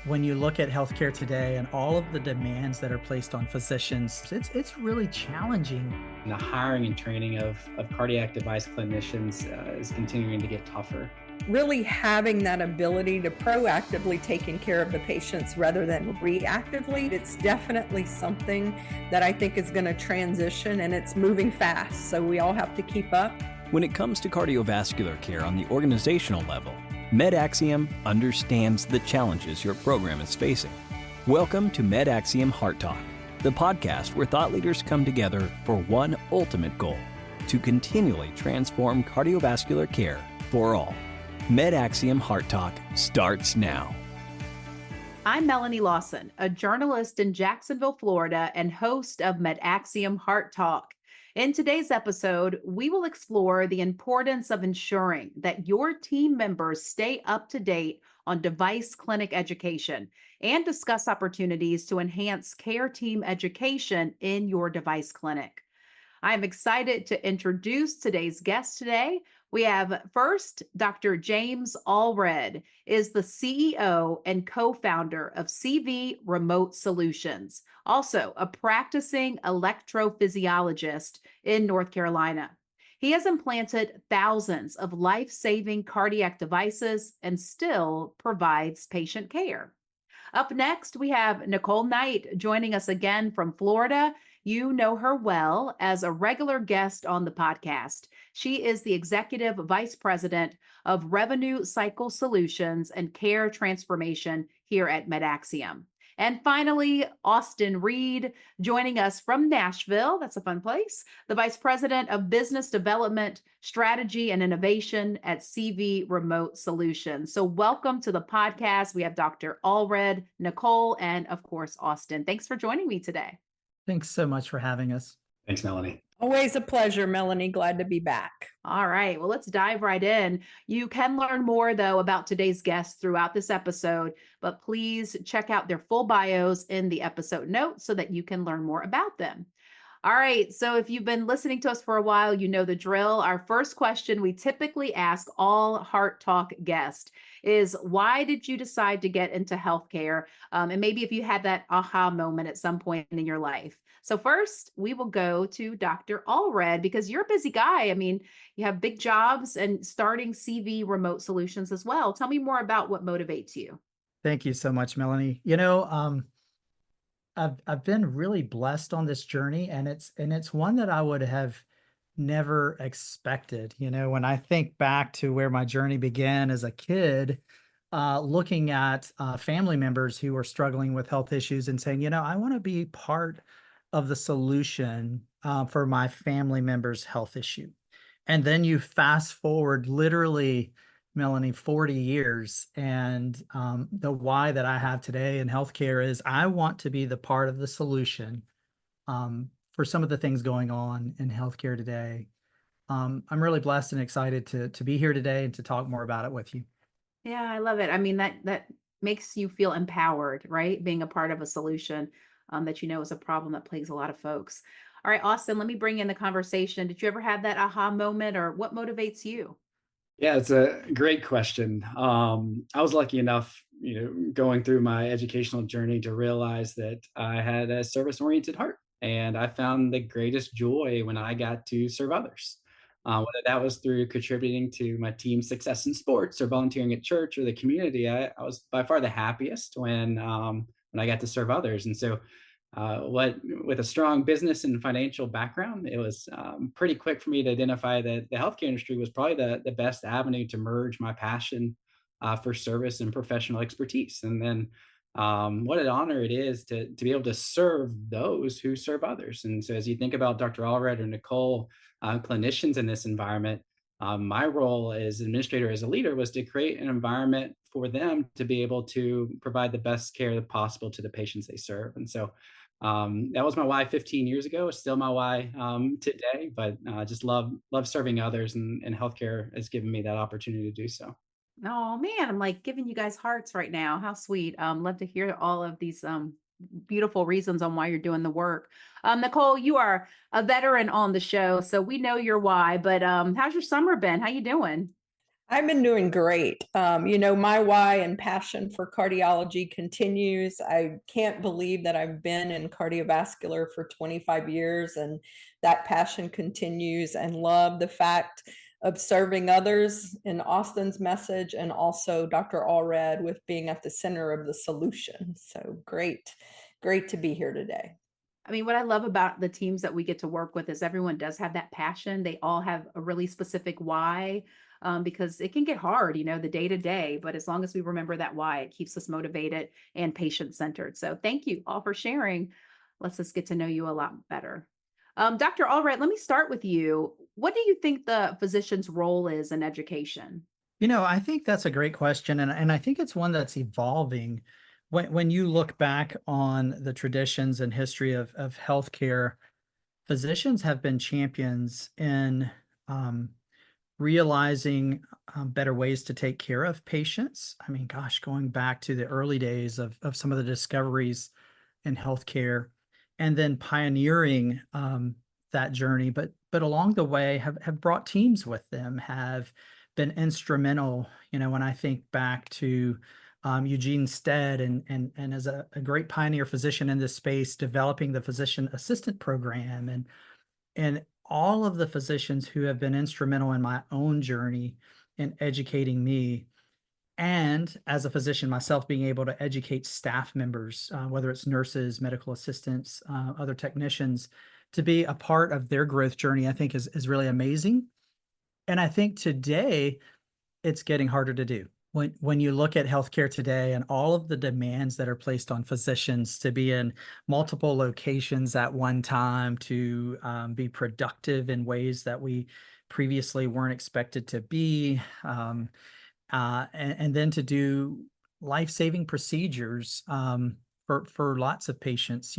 When you look at healthcare today and all of the demands that are placed on physicians, it's really challenging. The hiring and training of cardiac device clinicians is continuing to get tougher. Really having that ability to proactively taking care of the patients rather than reactively, it's definitely something that I think is going to transition, and it's moving fast, so we all have to keep up. When it comes to cardiovascular care on the organizational level, MedAxiom understands the challenges your program is facing. Welcome to MedAxiom HeartTalk, the podcast where thought leaders come together for one ultimate goal: to continually transform cardiovascular care for all. MedAxiom HeartTalk starts now. I'm Melanie Lawson, a journalist in Jacksonville, Florida, and host of MedAxiom HeartTalk. In today's episode, we will explore the importance of ensuring that your team members stay up to date on device clinic education and discuss opportunities to enhance care team education in your device clinic. I'm excited to introduce today's guest today. We have first, Dr. James Allred is the CEO and co-founder of CV Remote Solutions, also a practicing electrophysiologist in North Carolina. He has implanted thousands of life-saving cardiac devices and still provides patient care. Up next, we have Nicole Knight joining us again from Florida. You know her well as a regular guest on the podcast. She is the Executive Vice President of Revenue Cycle Solutions and Care Transformation here at MedAxiom. And finally, Austin Reed joining us from Nashville. That's a fun place. The Vice President of Business Development, Strategy, and Innovation at CV Remote Solutions. So welcome to the podcast. We have Dr. Allred, Nicole, and of course, Austin. Thanks for joining me today. Thanks so much for having us. Thanks, Melanie. Always a pleasure, Melanie. Glad to be back. All right, well, let's dive right in. You can learn more, though, about today's guests throughout this episode, but please check out their full bios in the episode notes so that you can learn more about them. All right, so if you've been listening to us for a while, you know the drill. Our first question we typically ask all Heart Talk guests is, why did you decide to get into healthcare? And maybe if you had that aha moment at some point in your life. So first, we will go to Dr. Allred, because you're a busy guy. I mean, you have big jobs and starting CV Remote Solutions as well. Tell me more about what motivates you. Thank you so much, Melanie. I've been really blessed on this journey, and it's one that I would have never expected. When I think back to where my journey began as a kid, looking at family members who were struggling with health issues and saying, I want to be part of the solution for my family member's health issue. And then you fast forward literally, Melanie, 40 years. And the why that I have today in healthcare is I want to be the part of the solution for some of the things going on in healthcare today. I'm really blessed and excited to be here today and to talk more about it with you. Yeah, I love it. I mean, that makes you feel empowered, right? Being a part of a solution that is a problem that plagues a lot of folks. All right, Austin, let me bring in the conversation. Did you ever have that aha moment, or what motivates you? Yeah, it's a great question. I was lucky enough, going through my educational journey to realize that I had a service-oriented heart, and I found the greatest joy when I got to serve others. Whether that was through contributing to my team's success in sports or volunteering at church or the community, I was by far the happiest when I got to serve others. And so with a strong business and financial background, it was pretty quick for me to identify that the healthcare industry was probably the best avenue to merge my passion for service and professional expertise. And then what an honor it is to be able to serve those who serve others. And so as you think about Dr. Allred or Nicole, clinicians in this environment, my role as administrator, as a leader, was to create an environment for them to be able to provide the best care possible to the patients they serve. And so that was my why 15 years ago. It's still my why today, but I just love serving others, and healthcare has given me that opportunity to do so. Oh man, I'm like giving you guys hearts right now. How sweet. Love to hear all of these beautiful reasons on why you're doing the work. Nicole, you are a veteran on the show, so we know your why, but how's your summer been? How you doing? I've been doing great. My why and passion for cardiology continues. I can't believe that I've been in cardiovascular for 25 years and that passion continues, and love the fact of serving others in Austin's message, and also Dr. Allred with being at the center of the solution. So great to be here today. I mean, what I love about the teams that we get to work with is everyone does have that passion. They all have a really specific why, because it can get hard, the day to day. But as long as we remember that why, it keeps us motivated and patient centered. So thank you all for sharing. Let's just get to know you a lot better. Dr. Allred, let me start with you. What do you think the physician's role is in education? I think that's a great question, and I think it's one that's evolving. When you look back on the traditions and history of healthcare, physicians have been champions in realizing better ways to take care of patients. I mean, gosh, going back to the early days of some of the discoveries in healthcare, and then pioneering that journey, but along the way have brought teams with them, have been instrumental. When I think back to Eugene Stead and as a great pioneer physician in this space, developing the physician assistant program, and all of the physicians who have been instrumental in my own journey in educating me, and as a physician myself, being able to educate staff members, whether it's nurses, medical assistants, other technicians, to be a part of their growth journey, I think is really amazing. And I think today it's getting harder to do. When you look at healthcare today and all of the demands that are placed on physicians to be in multiple locations at one time, to be productive in ways that we previously weren't expected to be, and then to do life-saving procedures for lots of patients,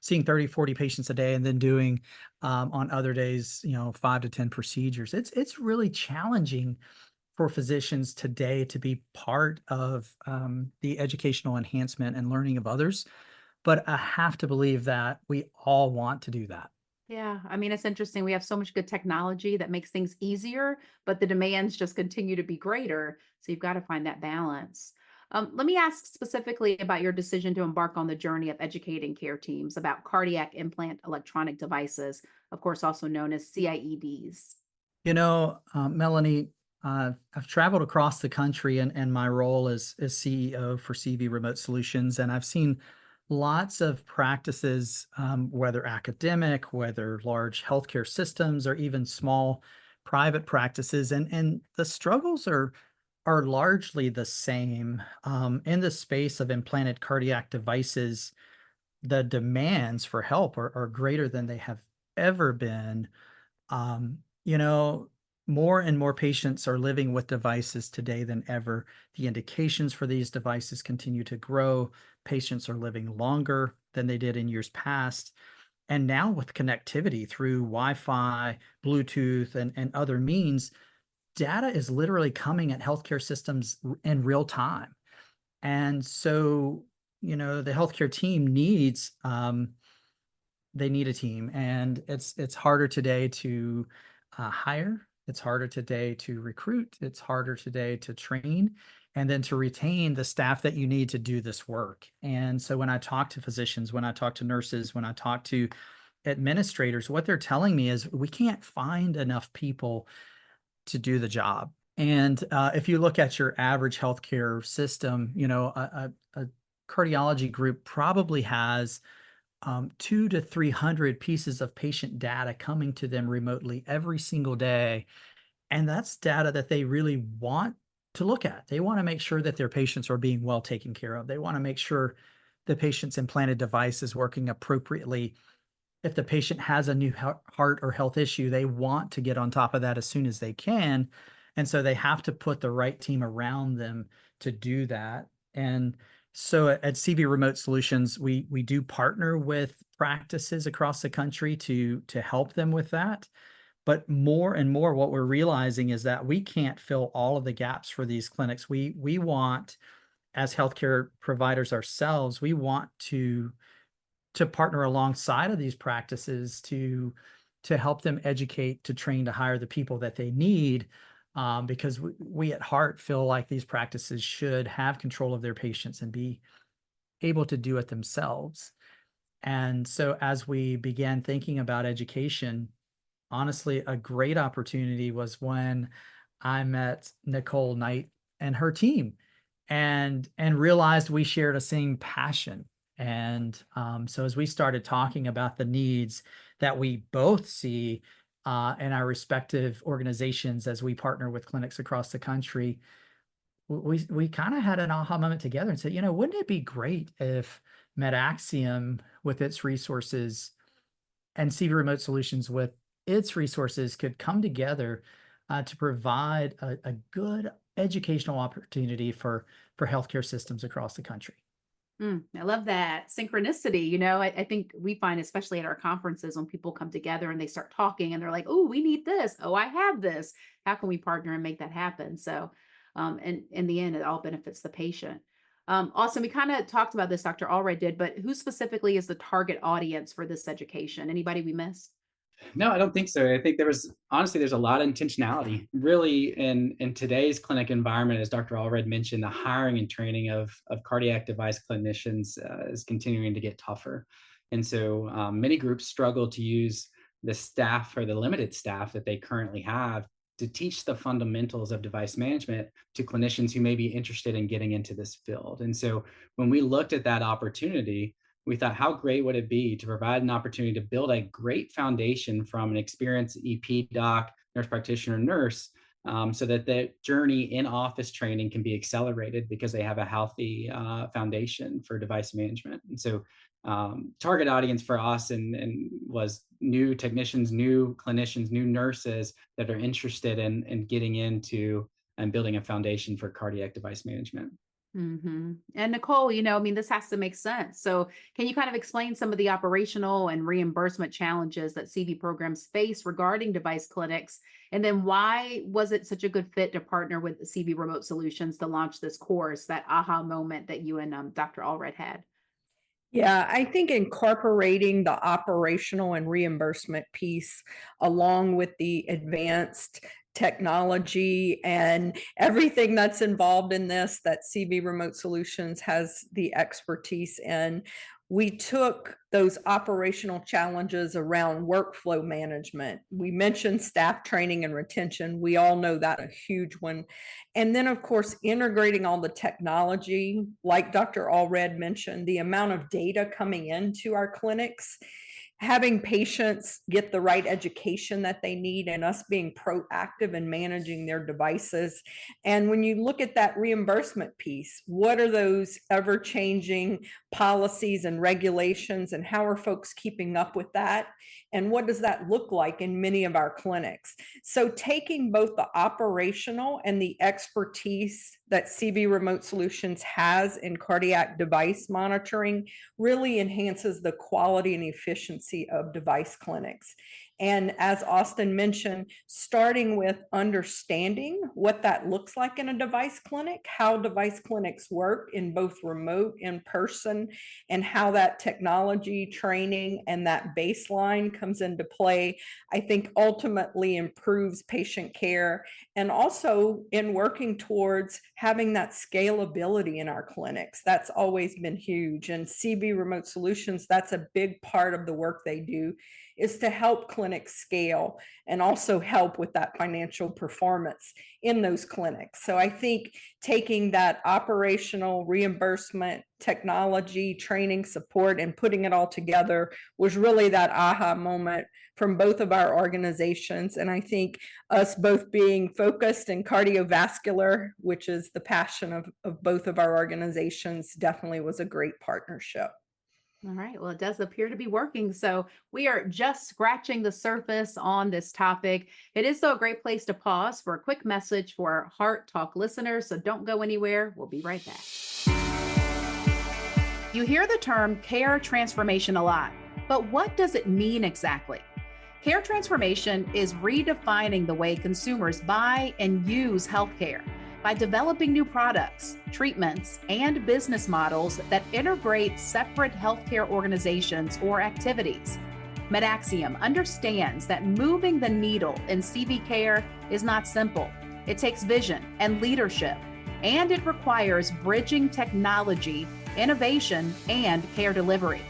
seeing 30, 40 patients a day, and then doing on other days, 5 to 10 procedures. It's really challenging for physicians today to be part of the educational enhancement and learning of others. But I have to believe that we all want to do that. Yeah, I mean, it's interesting. We have so much good technology that makes things easier, but the demands just continue to be greater. So you've got to find that balance. Let me ask specifically about your decision to embark on the journey of educating care teams about cardiac implant electronic devices, of course, also known as CIEDs. Melanie, I've traveled across the country, and my role is CEO for CV Remote Solutions, and I've seen lots of practices, whether academic, whether large healthcare systems, or even small private practices, and the struggles are largely the same. In the space of implanted cardiac devices, the demands for help are greater than they have ever been. um, you know, more and more patients are living with devices today than ever. The indications for these devices continue to grow. Patients are living longer than they did in years past. And now with connectivity through Wi-Fi, Bluetooth, and other means, data is literally coming at healthcare systems in real time. And so, the healthcare team needs they need a team, and it's harder today to hire. It's harder today to recruit. It's harder today to train, and then to retain the staff that you need to do this work. And so when I talk to physicians, when I talk to nurses, when I talk to administrators, what they're telling me is we can't find enough people to do the job. And if you look at your average healthcare system, a cardiology group probably has 200 to 300 pieces of patient data coming to them remotely every single day. And that's data that they really want to look at. They want to make sure that their patients are being well taken care of. They want to make sure the patient's implanted device is working appropriately. If the patient has a new heart or health issue, they want to get on top of that as soon as they can. And so they have to put the right team around them to do that. And so at CV Remote Solutions, we do partner with practices across the country to help them with that. But more and more, what we're realizing is that we can't fill all of the gaps for these clinics. We want, as healthcare providers ourselves, we want to partner alongside of these practices to help them educate, to train, to hire the people that they need. because we at Heart feel like these practices should have control of their patients and be able to do it themselves. And so as we began thinking about education, honestly, a great opportunity was when I met Nicole Knight and her team and realized we shared a same passion. And so as we started talking about the needs that we both see in our respective organizations as we partner with clinics across the country, we kind of had an aha moment together and said, wouldn't it be great if MedAxiom with its resources and CV Remote Solutions with its resources could come together to provide a good educational opportunity for healthcare systems across the country. I love that synchronicity. I think we find, especially at our conferences, when people come together and they start talking and they're like, oh, we need this. Oh, I have this. How can we partner and make that happen? So, and in the end, it all benefits the patient. Also, we kind of talked about this, Dr. Allred did, but who specifically is the target audience for this education? Anybody we missed? No, I don't think so. I think there's a lot of intentionality really in today's clinic environment. As Dr. Allred mentioned, the hiring and training of cardiac device clinicians is continuing to get tougher. And so many groups struggle to use the staff or the limited staff that they currently have to teach the fundamentals of device management to clinicians who may be interested in getting into this field. And so when we looked at that opportunity, we thought, how great would it be to provide an opportunity to build a great foundation from an experienced EP doc, nurse practitioner, nurse, so that the journey in office training can be accelerated because they have a healthy foundation for device management. And so target audience for us and was new technicians, new clinicians, new nurses that are interested in getting into and building a foundation for cardiac device management. Mm-hmm. And Nicole, this has to make sense. So can you kind of explain some of the operational and reimbursement challenges that CV programs face regarding device clinics? And then why was it such a good fit to partner with CV Remote Solutions to launch this course, that aha moment that you and Dr. Allred had? Yeah, I think incorporating the operational and reimbursement piece along with the advanced technology and everything that's involved in this that CV Remote Solutions has the expertise in. We took those operational challenges around workflow management. We mentioned staff training and retention. We all know that a huge one. And then, of course, integrating all the technology, like Dr. Allred mentioned, the amount of data coming into our clinics, having patients get the right education that they need, and us being proactive in managing their devices. And when you look at that reimbursement piece, what are those ever-changing policies and regulations, and how are folks keeping up with that? And what does that look like in many of our clinics? So taking both the operational and the expertise that CV Remote Solutions has in cardiac device monitoring really enhances the quality and efficiency of device clinics. And as Austin mentioned, starting with understanding what that looks like in a device clinic, how device clinics work in both remote, in person, and how that technology training and that baseline comes into play, I think ultimately improves patient care. And also in working towards having that scalability in our clinics, that's always been huge. And CV Remote Solutions, that's a big part of the work they do, is to help clinics scale and also help with that financial performance in those clinics. So I think taking that operational reimbursement, technology, training, support, and putting it all together was really that aha moment from both of our organizations. And I think us both being focused in cardiovascular, which is the passion of both of our organizations, definitely was a great partnership. All right. Well, it does appear to be working. So we are just scratching the surface on this topic. It is, though, a great place to pause for a quick message for our Heart Talk listeners. So don't go anywhere. We'll be right back. You hear the term care transformation a lot, but what does it mean exactly? Care transformation is redefining the way consumers buy and use healthcare by developing new products, treatments, and business models that integrate separate healthcare organizations or activities. MedAxiom understands that moving the needle in CV care is not simple. It takes vision and leadership, and it requires bridging technology, innovation, and care delivery.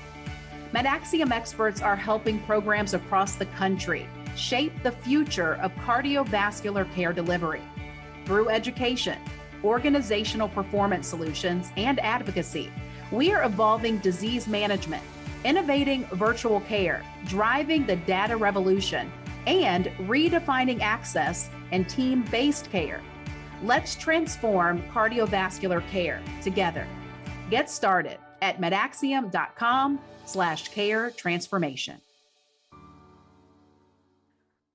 MedAxiom experts are helping programs across the country shape the future of cardiovascular care delivery through education, organizational performance solutions, and advocacy. We are evolving disease management, innovating virtual care, driving the data revolution, and redefining access and team-based care. Let's transform cardiovascular care together. Get started at medaxiom.com/care transformation.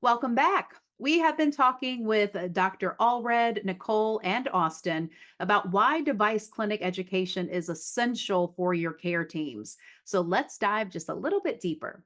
Welcome back. We have been talking with Dr. Allred, Nicole, and Austin about why device clinic education is essential for your care teams. So let's dive just a little bit deeper.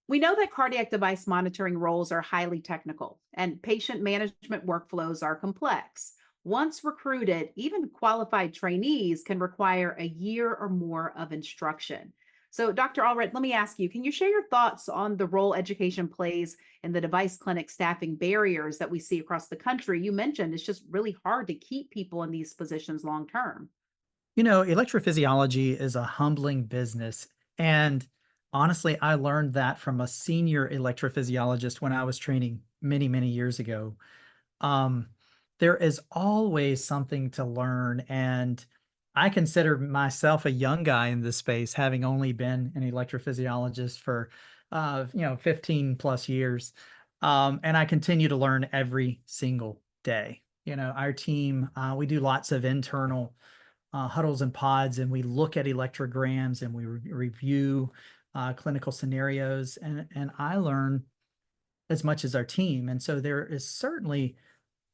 We know that cardiac device monitoring roles are highly technical and patient management workflows are complex. Once recruited, even qualified trainees can require a year or more of instruction. So, Dr. Allred, let me ask you, can you share your thoughts on the role education plays in the device clinic staffing barriers that we see across the country? You mentioned it's just really hard to keep people in these positions long term. Electrophysiology is a humbling business. And honestly, I learned that from a senior electrophysiologist when I was training many, many years ago. There is always something to learn. And I consider myself a young guy in this space, having only been an electrophysiologist for 15 plus years. And I continue to learn every single day. Our team, we do lots of internal huddles and pods, and we look at electrograms and we review clinical scenarios, and I learn as much as our team. And so there is certainly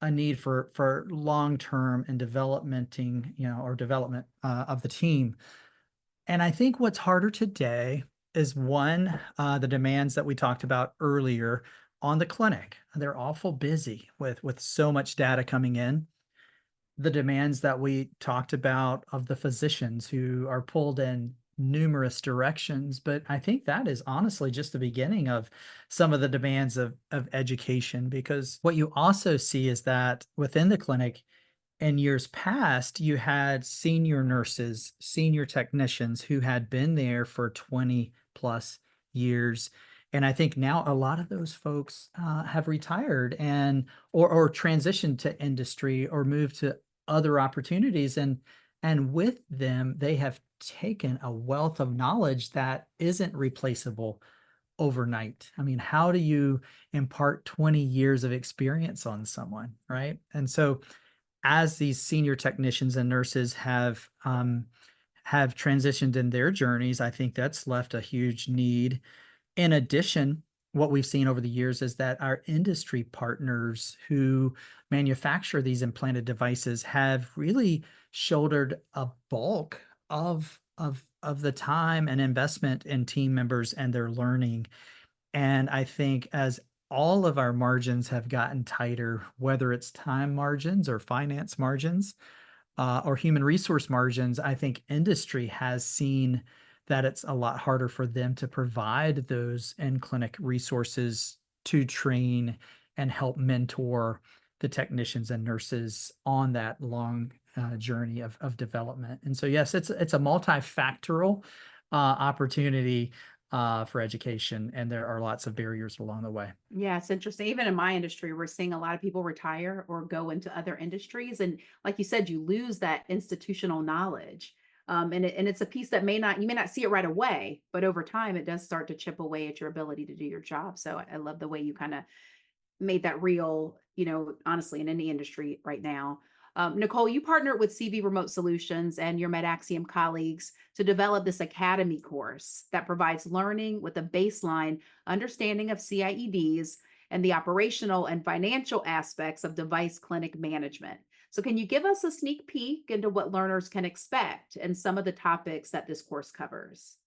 a need for long-term and development of the team. And I think what's harder today is one, the demands that we talked about earlier on the clinic. They're awful busy with so much data coming in. The demands that we talked about of the physicians who are pulled in numerous directions. But I think that is honestly just the beginning of some of the demands of education, because what you also see is that within the clinic in years past, you had senior nurses, senior technicians who had been there for 20 plus years. And I think now a lot of those folks have retired or transitioned to industry or moved to other opportunities. And with them, they have taken a wealth of knowledge that isn't replaceable overnight. I mean, how do you impart 20 years of experience on someone, right? And so as these senior technicians and nurses have transitioned in their journeys, I think that's left a huge need. In addition, what we've seen over the years is that our industry partners who manufacture these implanted devices have really shouldered a bulk of the time and investment in team members and their learning. And I think as all of our margins have gotten tighter, whether it's time margins or finance margins or human resource margins, I think industry has seen that it's a lot harder for them to provide those in-clinic resources to train and help mentor the technicians and nurses on that long journey of development. And so, yes, it's a multifactorial opportunity for education, and there are lots of barriers along the way. Yeah, it's interesting. Even in my industry, we're seeing a lot of people retire or go into other industries. And like you said, you lose that institutional knowledge. And it's a piece that you may not see it right away, but over time, it does start to chip away at your ability to do your job. So I love the way you kind of made that real, honestly, in any industry right now. Nicole, you partnered with CV Remote Solutions and your MedAxiom colleagues to develop this academy course that provides learning with a baseline understanding of CIEDs and the operational and financial aspects of device clinic management. So can you give us a sneak peek into what learners can expect and some of the topics that this course covers?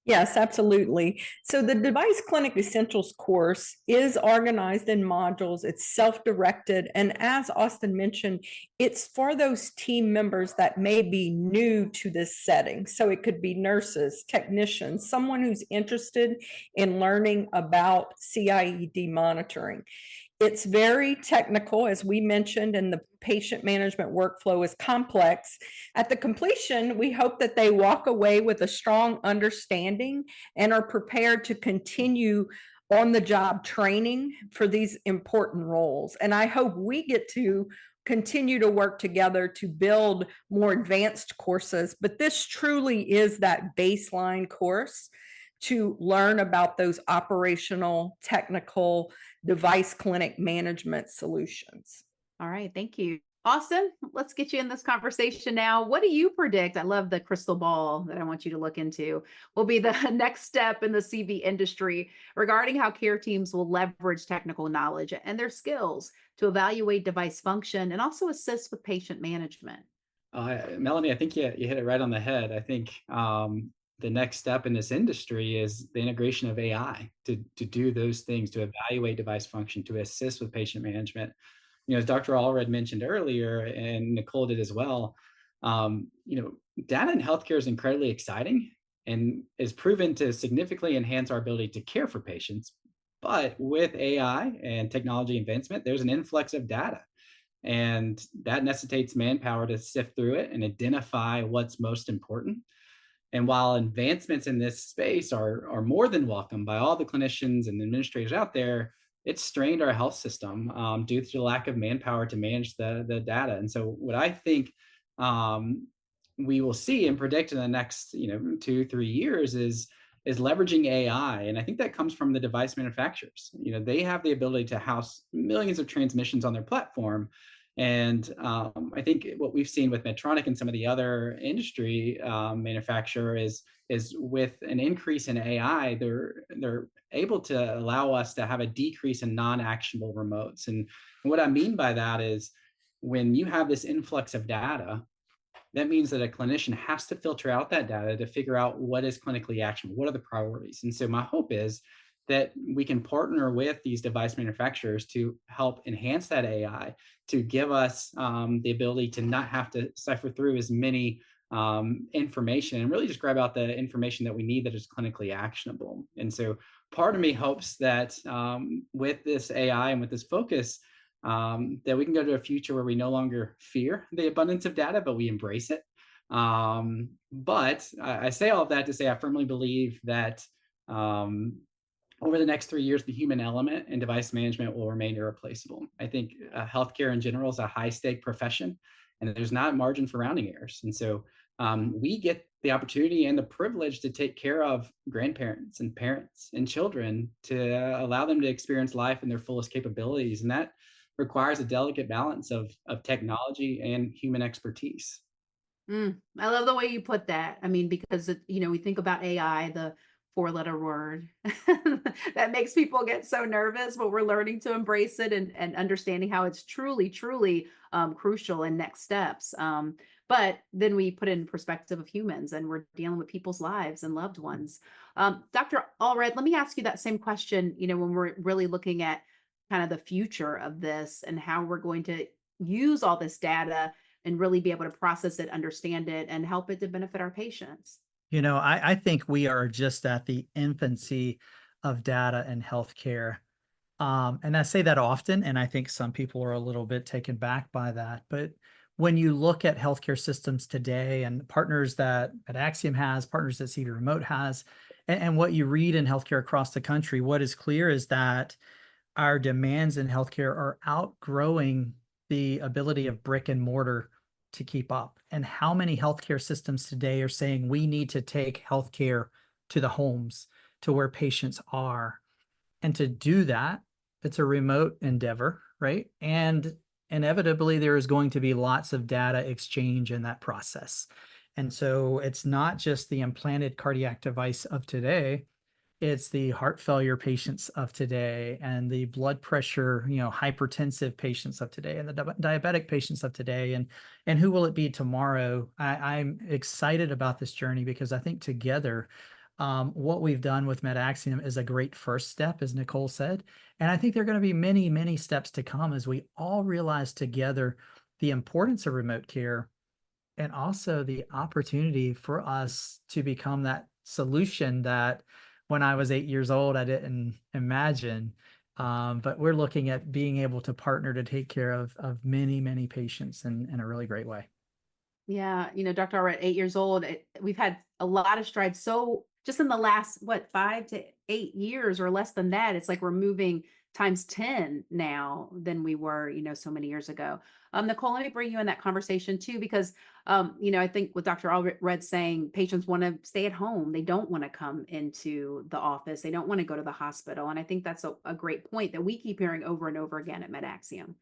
Yes, absolutely. So the Device Clinic Essentials course is organized in modules. It's self-directed. And as Austin mentioned, it's for those team members that may be new to this setting. So it could be nurses, technicians, someone who's interested in learning about CIED monitoring. It's very technical, as we mentioned, and the patient management workflow is complex. At the completion, we hope that they walk away with a strong understanding and are prepared to continue on the job training for these important roles. And I hope we get to continue to work together to build more advanced courses, but this truly is that baseline course to learn about those operational, technical device clinic management solutions. All right, thank you. Austin, let's get you in this conversation now. What do you predict? I love the crystal ball that I want you to look into. Will be the next step in the CV industry regarding how care teams will leverage technical knowledge and their skills to evaluate device function and also assist with patient management. Melanie, I think you hit it right on the head. I think the next step in this industry is the integration of AI to do those things, to evaluate device function, to assist with patient management. As Dr. Allred mentioned earlier, and Nicole did as well, data in healthcare is incredibly exciting and is proven to significantly enhance our ability to care for patients. But with AI and technology advancement, there's an influx of data, and that necessitates manpower to sift through it and identify what's most important. And while advancements in this space are more than welcome by all the clinicians and administrators out there, it's strained our health system due to the lack of manpower to manage the data. And so what I think we will see and predict in the next 2-3 years is leveraging AI. And I think that comes from the device manufacturers. They have the ability to house millions of transmissions on their platform. And I think what we've seen with Medtronic and some of the other industry manufacturer is with an increase in AI, they're able to allow us to have a decrease in non-actionable remotes. And what I mean by that is when you have this influx of data, that means that a clinician has to filter out that data to figure out what is clinically actionable, what are the priorities. And so my hope is that we can partner with these device manufacturers to help enhance that AI, to give us the ability to not have to cipher through as many information and really just grab out the information that we need that is clinically actionable. And so part of me hopes that with this AI and with this focus, that we can go to a future where we no longer fear the abundance of data, but we embrace it. But I say all of that to say I firmly believe that over the next 3 years, the human element in device management will remain irreplaceable. I think healthcare in general is a high-stake profession, and there's not margin for rounding errors. And so we get the opportunity and the privilege to take care of grandparents and parents and children to allow them to experience life in their fullest capabilities. And that requires a delicate balance of technology and human expertise. I love the way you put that. I mean, because, we think about AI, the 4-letter word that makes people get so nervous, but we're learning to embrace it and understanding how it's truly, truly crucial in next steps. But then we put it in perspective of humans and we're dealing with people's lives and loved ones. Dr. Allred, let me ask you that same question, when we're really looking at kind of the future of this and how we're going to use all this data and really be able to process it, understand it, and help it to benefit our patients. I think we are just at the infancy of data in healthcare. And I say that often, and I think some people are a little bit taken back by that. But when you look at healthcare systems today and partners that MedAxiom has, partners that CV Remote has, and what you read in healthcare across the country, what is clear is that our demands in healthcare are outgrowing the ability of brick and mortar to keep up. And how many healthcare systems today are saying we need to take healthcare to the homes, to where patients are. And to do that, it's a remote endeavor, right? And inevitably, there is going to be lots of data exchange in that process. And so it's not just the implanted cardiac device of today, it's the heart failure patients of today and the blood pressure, hypertensive patients of today and the diabetic patients of today. And who will it be tomorrow? I'm excited about this journey because I think together, what we've done with MedAxiom is a great first step, as Nicole said. And I think there are going to be many, many steps to come as we all realize together the importance of remote care and also the opportunity for us to become that solution that when I was 8 years old, I didn't imagine. But we're looking at being able to partner to take care of many, many patients in a really great way. Yeah, Dr. Allred, 8 years old, we've had a lot of strides. So just in the last, 5 to 8 years or less than that, it's like we're moving times 10 now than we were, so many years ago. Nicole, let me bring you in that conversation too, because, I think with Dr. Allred saying patients want to stay at home. They don't want to come into the office. They don't want to go to the hospital. And I think that's a great point that we keep hearing over and over again at MedAxiom.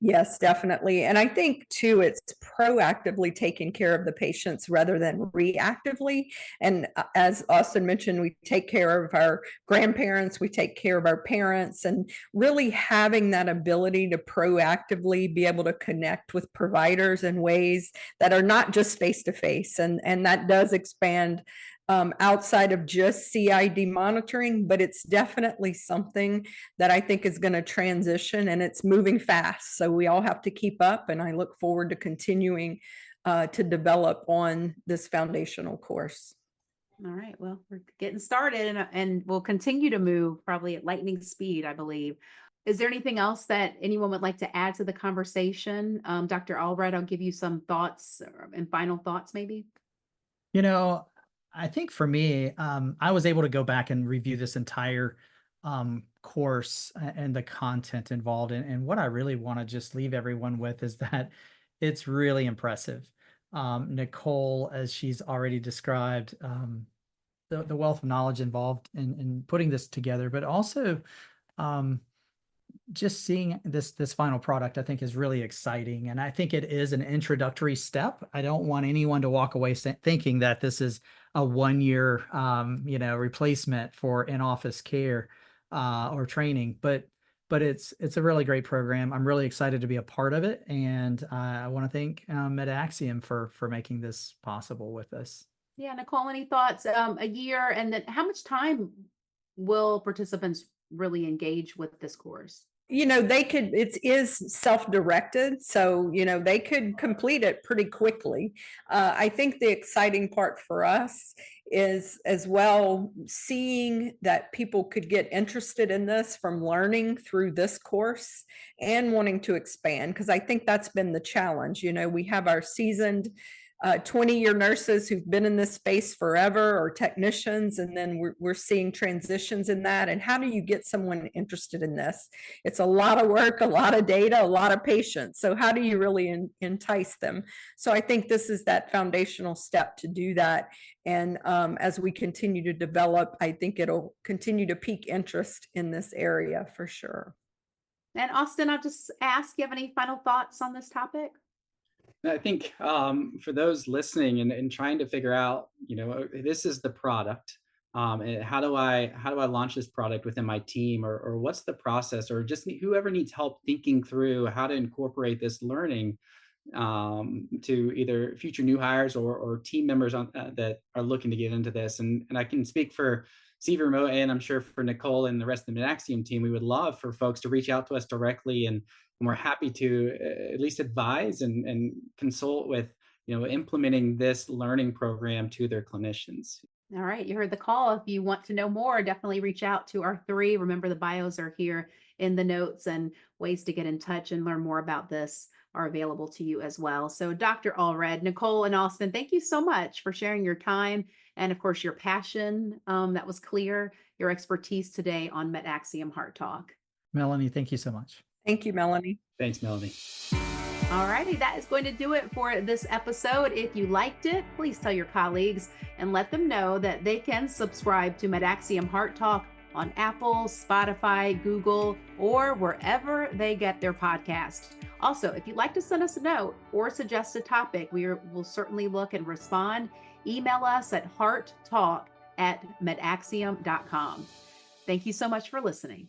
Yes, definitely. And I think too, it's proactively taking care of the patients rather than reactively. And as Austin mentioned, we take care of our grandparents, we take care of our parents, and really having that ability to proactively be able to connect with providers in ways that are not just face to face. And that does expand outside of just CIED monitoring, but it's definitely something that I think is going to transition, and it's moving fast. So we all have to keep up, and I look forward to continuing to develop on this foundational course. All right. Well, we're getting started and we'll continue to move probably at lightning speed, I believe. Is there anything else that anyone would like to add to the conversation? Dr. Allred, I'll give you some thoughts and final thoughts maybe. I think for me, I was able to go back and review this entire course and the content involved. And what I really want to just leave everyone with is that it's really impressive. Nicole, as she's already described, the wealth of knowledge involved in putting this together, but also just seeing this final product, I think is really exciting. And I think it is an introductory step. I don't want anyone to walk away thinking that this is a 1-year, replacement for in-office care or training, but it's a really great program. I'm really excited to be a part of it. And I want to thank MedAxiom for making this possible with us. Yeah, Nicole, any thoughts? A year, and then how much time will participants really engage with this course? It is self-directed, so, they could complete it pretty quickly. I think the exciting part for us is as well seeing that people could get interested in this from learning through this course and wanting to expand, because I think that's been the challenge. We have our seasoned 20-year nurses who've been in this space forever, or technicians, and then we're seeing transitions in that. And how do you get someone interested in this? It's a lot of work, a lot of data, a lot of patience. So how do you really entice them? So I think this is that foundational step to do that. And as we continue to develop, I think it'll continue to pique interest in this area for sure. And Austin, I'll just ask, you have any final thoughts on this topic? I think for those listening and trying to figure out, this is the product. And how do I launch this product within my team, or what's the process, or just whoever needs help thinking through how to incorporate this learning to either future new hires or team members that are looking to get into this. And I can speak for CV Remote, and I'm sure for Nicole and the rest of the MedAxiom team, we would love for folks to reach out to us directly, and we're happy to at least advise and consult with, implementing this learning program to their clinicians. All right, you heard the call. If you want to know more, definitely reach out to our 3. Remember, the bios are here in the notes, and ways to get in touch and learn more about this are available to you as well. So Dr. Allred, Nicole, and Austin, thank you so much for sharing your time and, of course, your passion. That was clear, your expertise today on MedAxiom HeartTalk. Melanie, thank you so much. Thank you, Melanie. Thanks, Melanie. All righty, that is going to do it for this episode. If you liked it, please tell your colleagues and let them know that they can subscribe to MedAxiom HeartTalk on Apple, Spotify, Google, or wherever they get their podcast. Also, if you'd like to send us a note or suggest a topic, we will certainly look and respond. Email us at hearttalk@medaxiom.com. Thank you so much for listening.